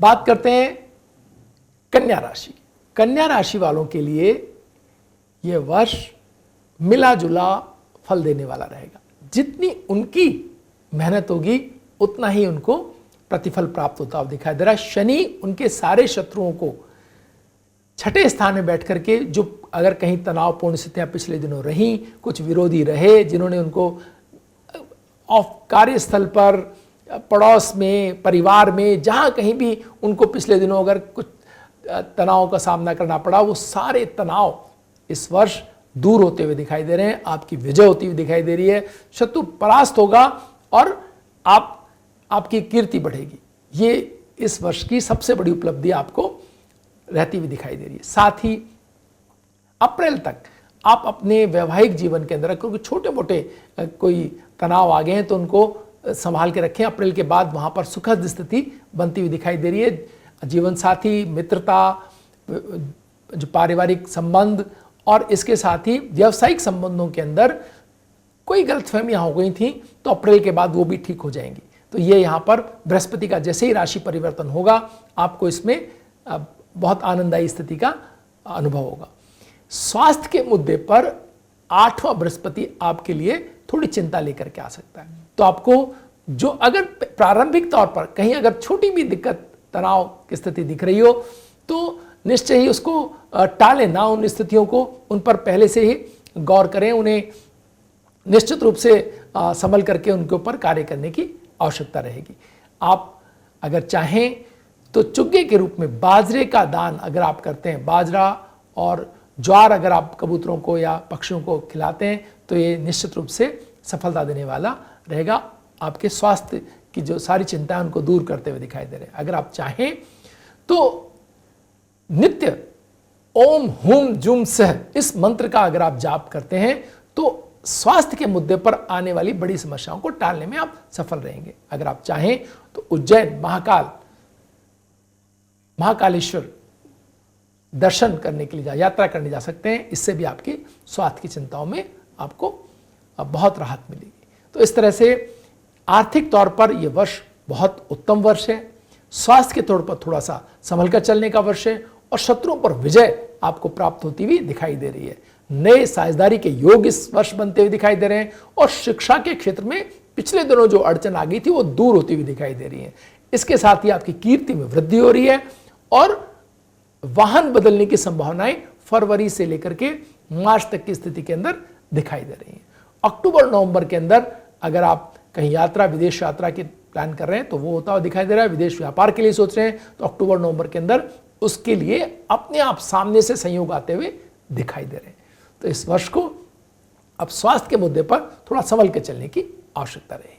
बात करते हैं कन्या राशि। कन्या राशि वालों के लिए यह वर्ष मिला जुला फल देने वाला रहेगा। जितनी उनकी मेहनत होगी उतना ही उनको प्रतिफल प्राप्त होता हुआ दिखाई दे रहा है। शनि उनके सारे शत्रुओं को छठे स्थान में बैठ करके, जो अगर कहीं तनावपूर्ण स्थितियां पिछले दिनों रहीं, कुछ विरोधी रहे जिन्होंने उनको कार्यस्थल पर, पड़ोस में, परिवार में, जहां कहीं भी उनको पिछले दिनों अगर कुछ तनाव का सामना करना पड़ा, वो सारे तनाव इस वर्ष दूर होते हुए दिखाई दे रहे हैं। आपकी विजय होती हुई दिखाई दे रही है। शत्रु परास्त होगा और आपकी कीर्ति बढ़ेगी। ये इस वर्ष की सबसे बड़ी उपलब्धि आपको रहती हुई दिखाई दे रही है। साथ ही अप्रैल तक आप अपने वैवाहिक जीवन के अंदर क्योंकि छोटे मोटे कोई तनाव आ गए हैं तो उनको संभाल के रखें। अप्रैल के बाद वहां पर सुखद स्थिति बनती हुई दिखाई दे रही है। जीवन साथी, मित्रता, जो पारिवारिक संबंध और इसके साथ ही व्यावसायिक संबंधों के अंदर कोई गलतफहमियां हो गई थी तो अप्रैल के बाद वो भी ठीक हो जाएंगी। तो ये यहाँ पर बृहस्पति का जैसे ही राशि परिवर्तन होगा आपको इसमें बहुत आनंददायी स्थिति का अनुभव होगा। स्वास्थ्य के मुद्दे पर 8वां बृहस्पति आपके लिए थोड़ी चिंता लेकर के आ सकता है। तो आपको जो अगर प्रारंभिक तौर पर कहीं अगर छोटी भी दिक्कत, तनाव की स्थिति दिख रही हो तो निश्चय ही उसको टालें ना। उन स्थितियों को, उन पर पहले से ही गौर करें, उन्हें निश्चित रूप से संभल करके उनके ऊपर कार्य करने की आवश्यकता रहेगी। आप अगर चाहें तो चुग्गे के रूप में बाजरे का दान अगर आप करते हैं, बाजरा और ज्वार अगर आप कबूतरों को या पक्षियों को खिलाते हैं तो ये निश्चित रूप से सफलता देने वाला रहेगा। आपके स्वास्थ्य की जो सारी चिंताएं उनको दूर करते हुए दिखाई दे रहे हैं। अगर आप चाहें तो नित्य ओम हुम जुम सह इस मंत्र का अगर आप जाप करते हैं तो स्वास्थ्य के मुद्दे पर आने वाली बड़ी समस्याओं को टालने में आप सफल रहेंगे। अगर आप चाहें तो उज्जैन महाकालेश्वर दर्शन करने के लिए यात्रा करने जा सकते हैं। इससे भी आपकी स्वास्थ्य की चिंताओं में आपको बहुत राहत मिलेगी। तो इस तरह से आर्थिक तौर पर यह वर्ष बहुत उत्तम वर्ष है। स्वास्थ्य के तौर पर थोड़ा सा संभल कर चलने का वर्ष है और शत्रुओं पर विजय आपको प्राप्त होती हुई दिखाई दे रही है। नए साझेदारी के योग इस वर्ष बनते हुए दिखाई दे रहे हैं और शिक्षा के क्षेत्र में पिछले दिनों जो अड़चन आ गई थी वो दूर होती हुई दिखाई दे रही है। इसके साथ ही आपकी कीर्ति में वृद्धि हो रही है और वाहन बदलने की संभावनाएं फरवरी से लेकर के मार्च तक की स्थिति के अंदर दिखाई दे रही हैं। अक्टूबर नवंबर के अंदर अगर आप कहीं यात्रा, विदेश यात्रा की प्लान कर रहे हैं तो वो होता हुआ दिखाई दे रहा है। विदेश व्यापार के लिए सोच रहे हैं तो अक्टूबर नवंबर के अंदर उसके लिए अपने आप सामने से संयोग आते हुए दिखाई दे रहे हैं। तो इस वर्ष को अब स्वास्थ्य के मुद्दे पर थोड़ा संभल के चलने की आवश्यकता रहेगी।